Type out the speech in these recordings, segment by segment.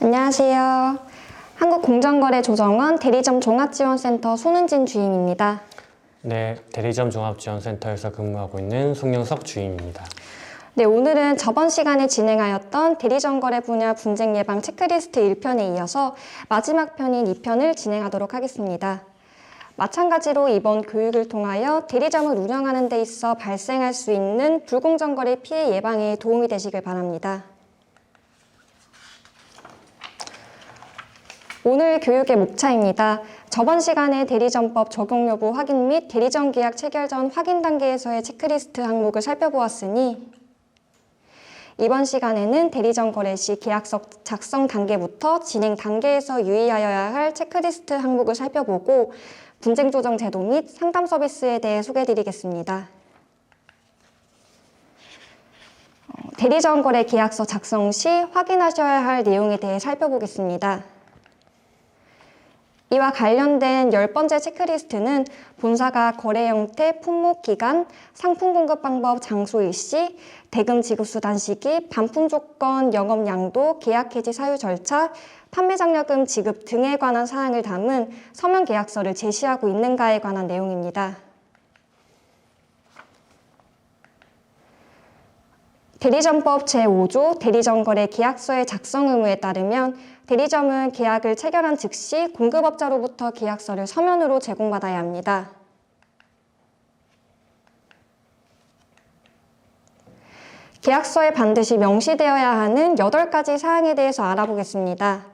안녕하세요. 한국공정거래조정원 대리점 종합지원센터 손은진 주임입니다. 네, 대리점 종합지원센터에서 근무하고 있는 송영석 주임입니다. 네, 오늘은 저번 시간에 진행하였던 대리점 거래 분야 분쟁 예방 체크리스트 1편에 이어서 마지막 편인 2편을 진행하도록 하겠습니다. 마찬가지로 이번 교육을 통하여 대리점을 운영하는 데 있어 발생할 수 있는 불공정 거래 피해 예방에 도움이 되시길 바랍니다. 오늘 교육의 목차입니다. 저번 시간에 대리점법 적용 여부 확인 및 대리점 계약 체결 전 확인 단계에서의 체크리스트 항목을 살펴보았으니 이번 시간에는 대리점 거래 시 계약서 작성 단계부터 진행 단계에서 유의하여야 할 체크리스트 항목을 살펴보고 분쟁 조정 제도 및 상담 서비스에 대해 소개해드리겠습니다. 대리점 거래 계약서 작성 시 확인하셔야 할 내용에 대해 살펴보겠습니다. 이와 관련된 10번째 체크리스트는 본사가 거래 형태, 품목 기간, 상품 공급 방법, 장소 일시, 대금 지급 수단 시기, 반품 조건, 영업 양도, 계약 해지 사유 절차, 판매 장려금 지급 등에 관한 사항을 담은 서면 계약서를 제시하고 있는가에 관한 내용입니다. 대리점법 제5조 대리점 거래 계약서의 작성 의무에 따르면 대리점은 계약을 체결한 즉시 공급업자로부터 계약서를 서면으로 제공받아야 합니다. 계약서에 반드시 명시되어야 하는 8가지 사항에 대해서 알아보겠습니다.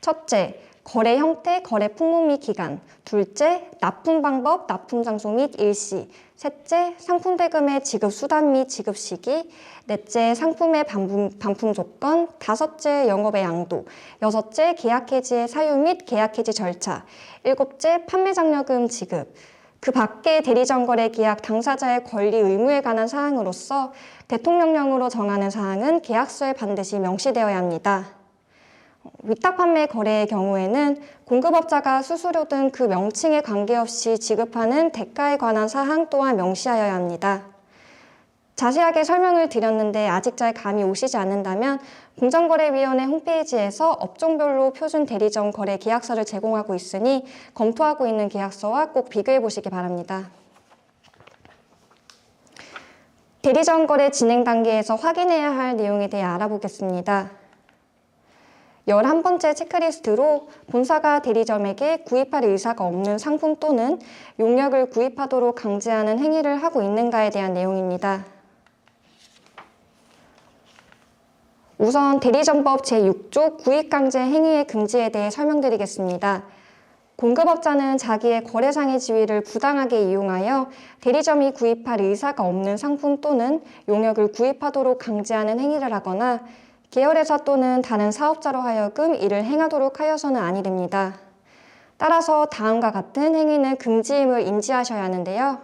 첫째, 거래 형태, 거래 품목 및 기간. 둘째, 납품 방법, 납품 장소 및 일시. 셋째, 상품 대금의 지급 수단 및 지급 시기. 넷째, 상품의 반품 조건. 다섯째, 영업의 양도. 여섯째, 계약 해지의 사유 및 계약 해지 절차. 일곱째, 판매 장려금 지급. 그 밖에 대리점 거래 계약 당사자의 권리 의무에 관한 사항으로서 대통령령으로 정하는 사항은 계약서에 반드시 명시되어야 합니다. 위탁 판매 거래의 경우에는 공급업자가 수수료 등 그 명칭에 관계없이 지급하는 대가에 관한 사항 또한 명시하여야 합니다. 자세하게 설명을 드렸는데 아직 잘 감이 오시지 않는다면 공정거래위원회 홈페이지에서 업종별로 표준 대리점 거래 계약서를 제공하고 있으니 검토하고 있는 계약서와 꼭 비교해 보시기 바랍니다. 대리점 거래 진행 단계에서 확인해야 할 내용에 대해 알아보겠습니다. 11번째 체크리스트로 본사가 대리점에게 구입할 의사가 없는 상품 또는 용역을 구입하도록 강제하는 행위를 하고 있는가에 대한 내용입니다. 우선 대리점법 제6조 구입강제 행위의 금지에 대해 설명드리겠습니다. 공급업자는 자기의 거래상의 지위를 부당하게 이용하여 대리점이 구입할 의사가 없는 상품 또는 용역을 구입하도록 강제하는 행위를 하거나 계열회사 또는 다른 사업자로 하여금 이를 행하도록 하여서는 아니 됩니다. 따라서 다음과 같은 행위는 금지임을 인지하셔야 하는데요.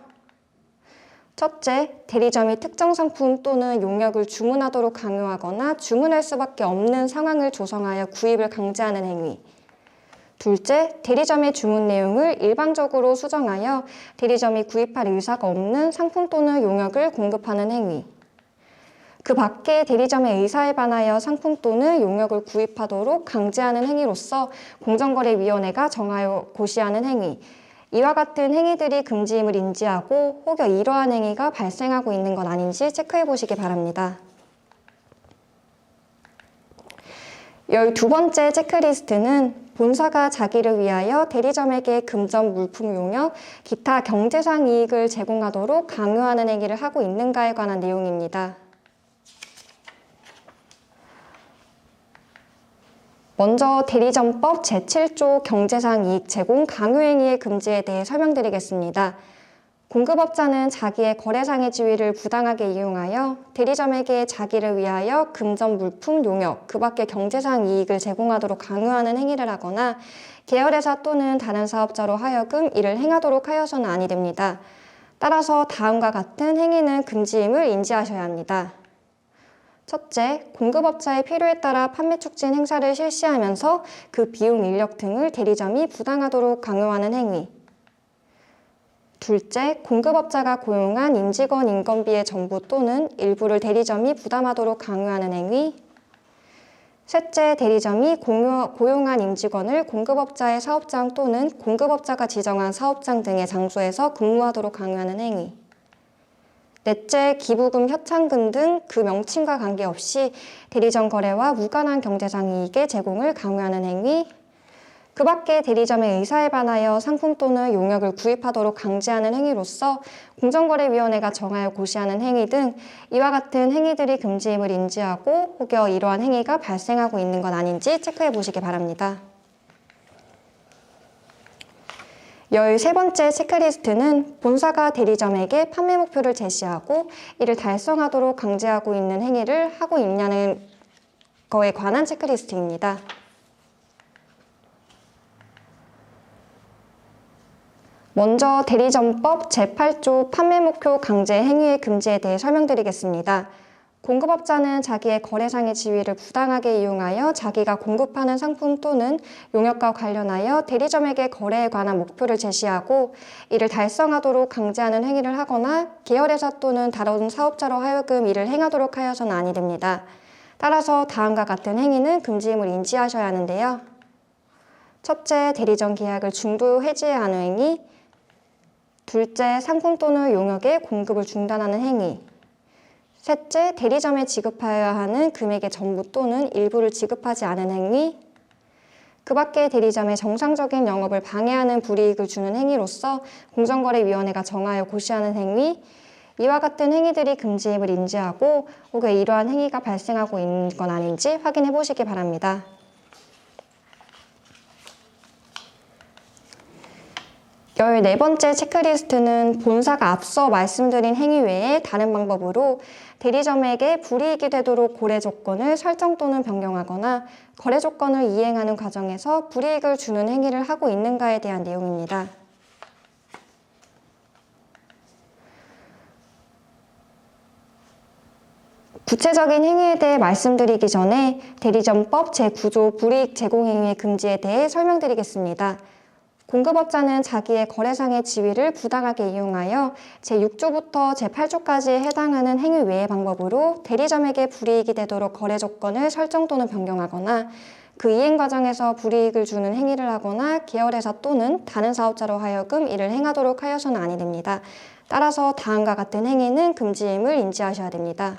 첫째, 대리점이 특정 상품 또는 용역을 주문하도록 강요하거나 주문할 수밖에 없는 상황을 조성하여 구입을 강제하는 행위. 둘째, 대리점의 주문 내용을 일방적으로 수정하여 대리점이 구입할 의사가 없는 상품 또는 용역을 공급하는 행위. 그 밖에 대리점의 의사에 반하여 상품 또는 용역을 구입하도록 강제하는 행위로서 공정거래위원회가 정하여 고시하는 행위. 이와 같은 행위들이 금지임을 인지하고 혹여 이러한 행위가 발생하고 있는 건 아닌지 체크해 보시기 바랍니다. 12번째 체크리스트는 본사가 자기를 위하여 대리점에게 금전 물품 용역, 기타 경제상 이익을 제공하도록 강요하는 행위를 하고 있는가에 관한 내용입니다. 먼저 대리점법 제7조 경제상 이익 제공 강요행위의 금지에 대해 설명드리겠습니다. 공급업자는 자기의 거래상의 지위를 부당하게 이용하여 대리점에게 자기를 위하여 금전 물품 용역, 그 밖의 경제상 이익을 제공하도록 강요하는 행위를 하거나 계열회사 또는 다른 사업자로 하여금 이를 행하도록 하여서는 아니 됩니다. 따라서 다음과 같은 행위는 금지임을 인지하셔야 합니다. 첫째, 공급업자의 필요에 따라 판매 촉진 행사를 실시하면서 그 비용 인력 등을 대리점이 부당하도록 강요하는 행위. 둘째, 공급업자가 고용한 임직원 인건비의 전부 또는 일부를 대리점이 부담하도록 강요하는 행위. 셋째, 대리점이 고용한 임직원을 공급업자의 사업장 또는 공급업자가 지정한 사업장 등의 장소에서 근무하도록 강요하는 행위. 넷째, 기부금, 협찬금 등 그 명칭과 관계없이 대리점 거래와 무관한 경제상 이익의 제공을 강요하는 행위. 그 밖에 대리점의 의사에 반하여 상품 또는 용역을 구입하도록 강제하는 행위로서 공정거래위원회가 정하여 고시하는 행위 등 이와 같은 행위들이 금지임을 인지하고 혹여 이러한 행위가 발생하고 있는 건 아닌지 체크해 보시기 바랍니다. 13번째 체크리스트는 본사가 대리점에게 판매 목표를 제시하고 이를 달성하도록 강제하고 있는 행위를 하고 있냐는 거에 관한 체크리스트입니다. 먼저 대리점법 제8조 판매 목표 강제 행위의 금지에 대해 설명드리겠습니다. 공급업자는 자기의 거래상의 지위를 부당하게 이용하여 자기가 공급하는 상품 또는 용역과 관련하여 대리점에게 거래에 관한 목표를 제시하고 이를 달성하도록 강제하는 행위를 하거나 계열회사 또는 다른 사업자로 하여금 이를 행하도록 하여서는 아니 됩니다. 따라서 다음과 같은 행위는 금지임을 인지하셔야 하는데요. 첫째, 대리점 계약을 중도 해지해야 하는 행위. 둘째, 상품 또는 용역의 공급을 중단하는 행위. 셋째, 대리점에 지급하여야 하는 금액의 전부 또는 일부를 지급하지 않은 행위. 그 밖에 대리점의 정상적인 영업을 방해하는 불이익을 주는 행위로서 공정거래위원회가 정하여 고시하는 행위. 이와 같은 행위들이 금지임을 인지하고 혹여 이러한 행위가 발생하고 있는 건 아닌지 확인해 보시기 바랍니다. 14번째 체크리스트는 본사가 앞서 말씀드린 행위 외에 다른 방법으로 대리점에게 불이익이 되도록 거래 조건을 설정 또는 변경하거나 거래 조건을 이행하는 과정에서 불이익을 주는 행위를 하고 있는가에 대한 내용입니다. 구체적인 행위에 대해 말씀드리기 전에 대리점법 제9조 불이익 제공 행위의 금지에 대해 설명드리겠습니다. 공급업자는 자기의 거래상의 지위를 부당하게 이용하여 제6조부터 제8조까지에 해당하는 행위 외의 방법으로 대리점에게 불이익이 되도록 거래 조건을 설정 또는 변경하거나 그 이행 과정에서 불이익을 주는 행위를 하거나 계열회사 또는 다른 사업자로 하여금 이를 행하도록 하여서는 아니 됩니다. 따라서 다음과 같은 행위는 금지임을 인지하셔야 됩니다.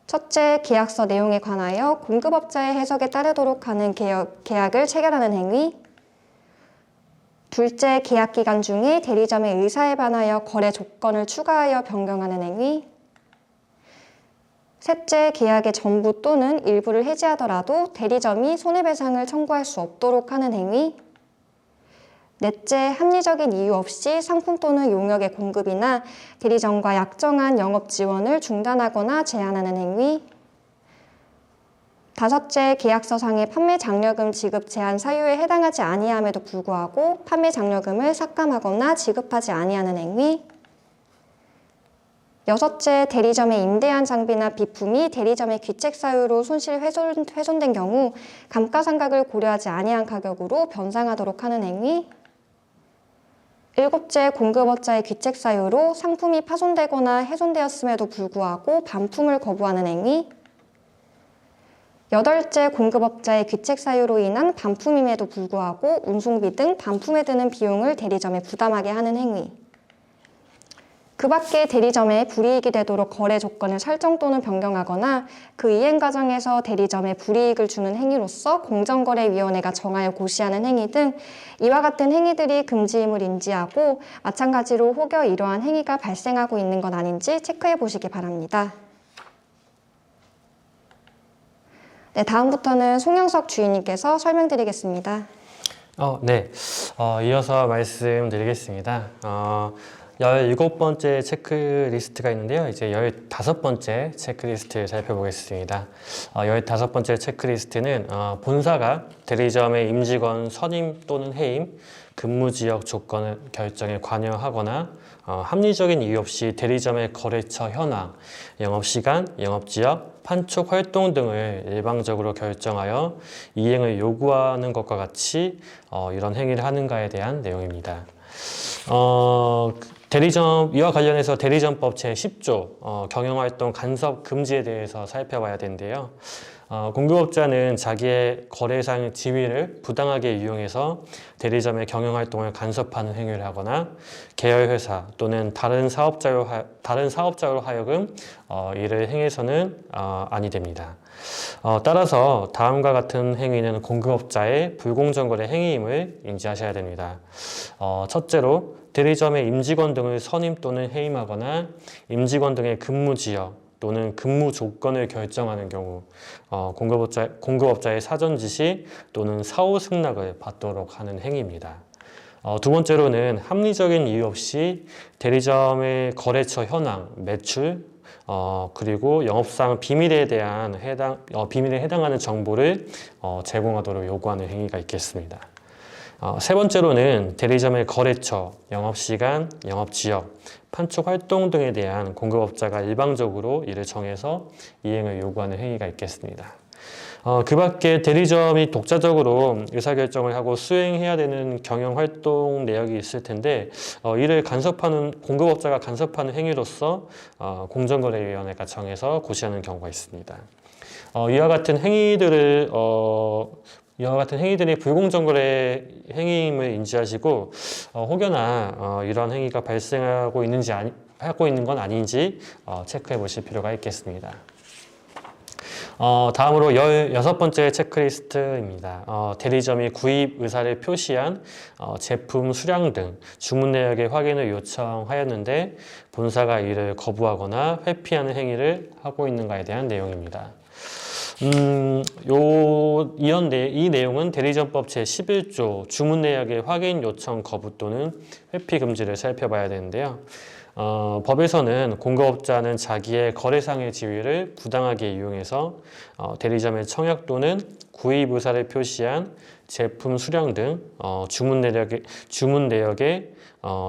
첫째, 계약서 내용에 관하여 공급업자의 해석에 따르도록 하는 계약을 체결하는 행위. 둘째, 계약 기간 중에 대리점의 의사에 반하여 거래 조건을 추가하여 변경하는 행위. 셋째, 계약의 전부 또는 일부를 해지하더라도 대리점이 손해배상을 청구할 수 없도록 하는 행위. 넷째, 합리적인 이유 없이 상품 또는 용역의 공급이나 대리점과 약정한 영업 지원을 중단하거나 제한하는 행위. 다섯째, 계약서상의 판매 장려금 지급 제한 사유에 해당하지 아니함에도 불구하고 판매 장려금을 삭감하거나 지급하지 아니하는 행위. 여섯째, 대리점에 임대한 장비나 비품이 대리점의 귀책 사유로 훼손된 경우 감가상각을 고려하지 아니한 가격으로 변상하도록 하는 행위. 일곱째, 공급업자의 귀책 사유로 상품이 파손되거나 훼손되었음에도 불구하고 반품을 거부하는 행위. 여덟째, 공급업자의 귀책 사유로 인한 반품임에도 불구하고 운송비 등 반품에 드는 비용을 대리점에 부담하게 하는 행위. 그 밖에 대리점에 불이익이 되도록 거래 조건을 설정 또는 변경하거나 그 이행 과정에서 대리점에 불이익을 주는 행위로서 공정거래위원회가 정하여 고시하는 행위 등 이와 같은 행위들이 금지임을 인지하고 마찬가지로 혹여 이러한 행위가 발생하고 있는 건 아닌지 체크해 보시기 바랍니다. 네, 다음부터는 송영석 주인님께서 설명드리겠습니다. 네. 이어서 말씀드리겠습니다. 17번째 체크리스트가 있는데요. 이제 15번째 체크리스트 살펴보겠습니다. 15번째 체크리스트는 본사가 대리점의 임직원 선임 또는 해임, 근무지역 조건 결정에 관여하거나 합리적인 이유 없이 대리점의 거래처 현황, 영업시간, 영업지역, 판촉 활동 등을 일방적으로 결정하여 이행을 요구하는 것과 같이 이런 행위를 하는가에 대한 내용입니다. 이와 관련해서 대리점법 제10조 경영활동 간섭 금지에 대해서 살펴봐야 되는데요. 공급업자는 자기의 거래상 지위를 부당하게 이용해서 대리점의 경영활동을 간섭하는 행위를 하거나 계열회사 또는 다른 사업자로 하여금 이를 행해서는 아니 됩니다. 따라서 다음과 같은 행위는 공급업자의 불공정 거래 행위임을 인지하셔야 됩니다. 첫째로 대리점의 임직원 등을 선임 또는 해임하거나 임직원 등의 근무 지역 또는 근무 조건을 결정하는 경우 공급업자의 사전 지시 또는 사후 승낙을 받도록 하는 행위입니다. 두 번째로는 합리적인 이유 없이 대리점의 거래처 현황, 매출, 그리고 영업상 비밀에 해당하는 정보를 제공하도록 요구하는 행위가 있겠습니다. 세 번째로는 대리점의 거래처, 영업시간, 영업지역, 판촉 활동 등에 대한 공급업자가 일방적으로 이를 정해서 이행을 요구하는 행위가 있겠습니다. 그 밖에 대리점이 독자적으로 의사결정을 하고 수행해야 되는 경영활동 내역이 있을 텐데 이를 공급업자가 간섭하는 행위로서 공정거래위원회가 정해서 고시하는 경우가 있습니다. 이와 같은 행위들이 불공정거래 행위임을 인지하시고 혹여나 이러한 행위가 발생하고 있는 건 아닌지 체크해 보실 필요가 있겠습니다. 다음으로 16번째 체크리스트입니다. 대리점이 구입 의사를 표시한 제품 수량 등 주문 내역의 확인을 요청하였는데 본사가 이를 거부하거나 회피하는 행위를 하고 있는가에 대한 내용입니다. 이 내용은 대리점법 제11조 주문 내역의 확인 요청 거부 또는 회피 금지를 살펴봐야 되는데요. 법에서는 공급업자는 자기의 거래상의 지위를 부당하게 이용해서 대리점의 청약 또는 구입 의사를 표시한 제품 수량 등 주문 내역의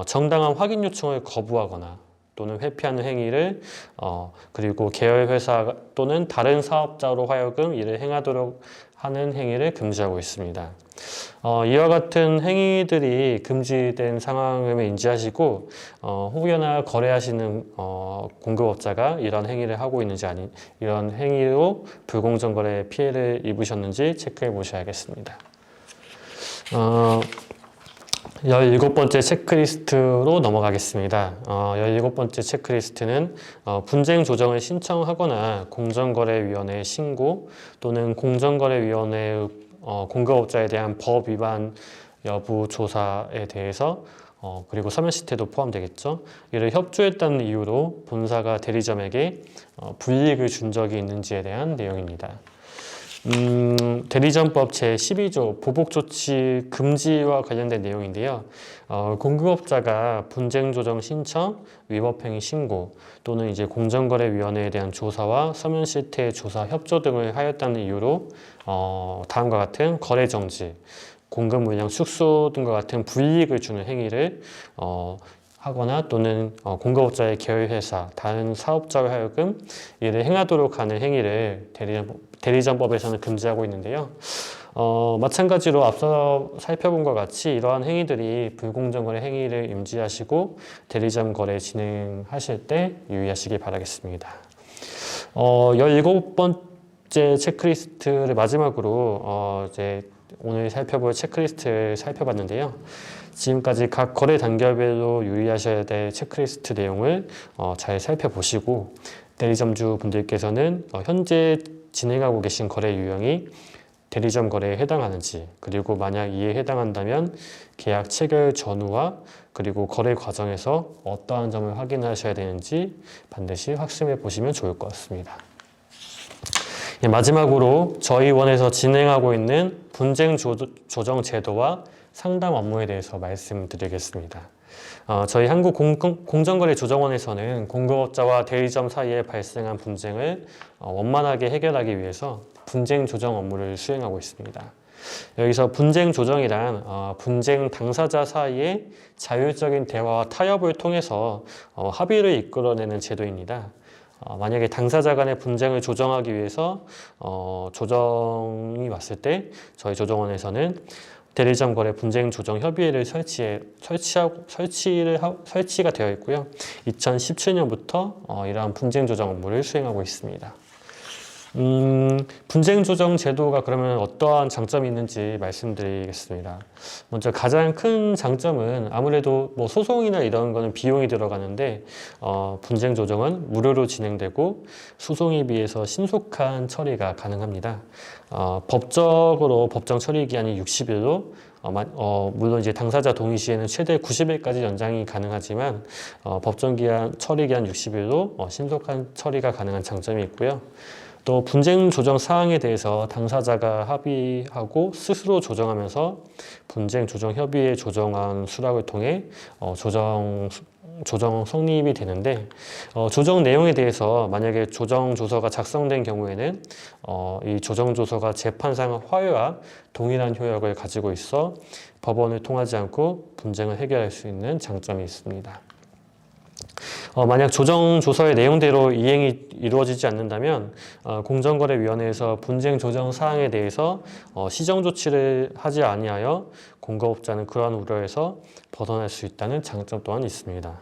정당한 확인 요청을 거부하거나 또는 회피하는 행위를 그리고 계열회사 또는 다른 사업자로 하여금 이를 행하도록 하는 행위를 금지하고 있습니다. 이와 같은 행위들이 금지된 상황을 인지하시고 혹여나 거래하시는 공급업자가 이런 행위를 하고 있는지 이런 행위로 불공정 거래 피해를 입으셨는지 체크해 보셔야겠습니다. 17번째 체크리스트로 넘어가겠습니다. 17번째 체크리스트는 분쟁 조정을 신청하거나 공정거래위원회에 신고 또는 공정거래위원회의 공급업자에 대한 법 위반 여부 조사에 대해서 그리고 서면 시태도 포함되겠죠. 이를 협조했다는 이유로 본사가 대리점에게 불이익을 준 적이 있는지에 대한 내용입니다. 대리점법 제12조 보복조치 금지와 관련된 내용인데요. 공급업자가 분쟁조정 신청, 위법행위 신고 또는 이제 공정거래위원회에 대한 조사와 서면 실태 조사 협조 등을 하였다는 이유로 다음과 같은 거래정지, 공급 물량 축소 등과 같은 불이익을 주는 행위를 하거나 또는 공급업자의 계열회사, 다른 사업자로 하여금 이를 행하도록 하는 행위를 대리점법에서는 금지하고 있는데요. 마찬가지로 앞서 살펴본 것 같이 이러한 행위들이 불공정거래 행위를 인지하시고 대리점 거래 진행하실 때 유의하시기 바라겠습니다. 17번째 체크리스트를 마지막으로 이제 오늘 살펴볼 체크리스트를 살펴봤는데요. 지금까지 각 거래 단계별로 유의하셔야 될 체크리스트 내용을 잘 살펴보시고 대리점주 분들께서는 현재 진행하고 계신 거래 유형이 대리점 거래에 해당하는지, 그리고 만약 이에 해당한다면 계약 체결 전후와 그리고 거래 과정에서 어떠한 점을 확인하셔야 되는지 반드시 확인해 보시면 좋을 것 같습니다. 마지막으로 저희 원에서 진행하고 있는 분쟁 조정 제도와 상담 업무에 대해서 말씀드리겠습니다. 저희 한국공정거래조정원에서는 공급업자와 대리점 사이에 발생한 분쟁을 원만하게 해결하기 위해서 분쟁 조정 업무를 수행하고 있습니다. 여기서 분쟁 조정이란 분쟁 당사자 사이의 자율적인 대화와 타협을 통해서 합의를 이끌어내는 제도입니다. 만약에 당사자 간의 분쟁을 조정하기 위해서 조정이 왔을 때 저희 조정원에서는 대리점 거래 분쟁 조정 협의회를 설치가 되어 있고요. 2017년부터 이러한 분쟁 조정 업무를 수행하고 있습니다. 분쟁 조정 제도가 그러면 어떠한 장점이 있는지 말씀드리겠습니다. 먼저 가장 큰 장점은 아무래도 뭐 소송이나 이런 거는 비용이 들어가는데 분쟁 조정은 무료로 진행되고 소송에 비해서 신속한 처리가 가능합니다. 법적으로 법정 처리 기한이 60일로 물론 이제 당사자 동의 시에는 최대 90일까지 연장이 가능하지만 법정 기한 처리 기한 60일로 신속한 처리가 가능한 장점이 있고요. 또 분쟁 조정 사항에 대해서 당사자가 합의하고 스스로 조정하면서 분쟁 조정 협의회 조정안 수락을 통해 조정 성립이 되는데 조정 내용에 대해서 만약에 조정 조서가 작성된 경우에는 이 조정 조서가 재판상 화해와 동일한 효력을 가지고 있어 법원을 통하지 않고 분쟁을 해결할 수 있는 장점이 있습니다. 만약 조정조서의 내용대로 이행이 이루어지지 않는다면 공정거래위원회에서 분쟁 조정 사항에 대해서 시정조치를 하지 아니하여 공급업자는 그러한 우려에서 벗어날 수 있다는 장점 또한 있습니다.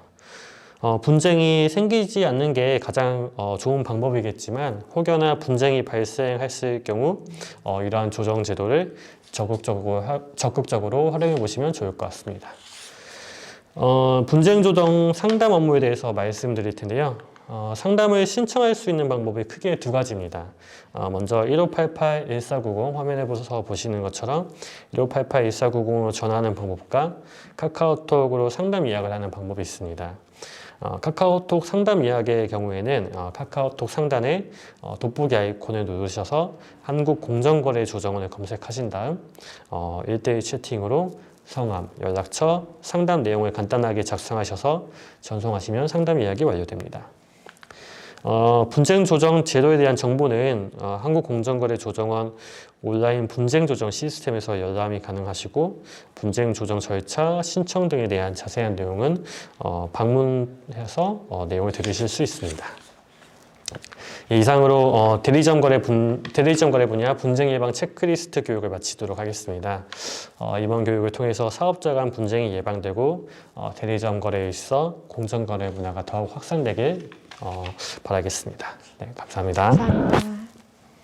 분쟁이 생기지 않는 게 가장 좋은 방법이겠지만 혹여나 분쟁이 발생했을 경우 이러한 조정 제도를 적극적으로 활용해 보시면 좋을 것 같습니다. 분쟁 조정 상담 업무에 대해서 말씀드릴 텐데요. 상담을 신청할 수 있는 방법이 크게 두 가지입니다. 먼저 1588-1490 화면에 보시는 것처럼 1588-1490으로 전화하는 방법과 카카오톡으로 상담 예약을 하는 방법이 있습니다. 카카오톡 상담 예약의 경우에는 카카오톡 상단에 돋보기 아이콘을 누르셔서 한국공정거래조정원을 검색하신 다음 1대1 채팅으로 성함, 연락처, 상담 내용을 간단하게 작성하셔서 전송하시면 상담 예약이 완료됩니다. 분쟁 조정 제도에 대한 정보는 한국공정거래조정원 온라인 분쟁 조정 시스템에서 열람이 가능하시고 분쟁 조정 절차, 신청 등에 대한 자세한 내용은 방문해서 내용을 들으실 수 있습니다. 이상으로 대리점 거래 분야 분쟁 예방 체크리스트 교육을 마치도록 하겠습니다. 이번 교육을 통해서 사업자 간 분쟁이 예방되고 대리점 거래에 있어 공정 거래 문화가 더욱 확산되길 바라겠습니다. 네, 감사합니다. 감사합니다.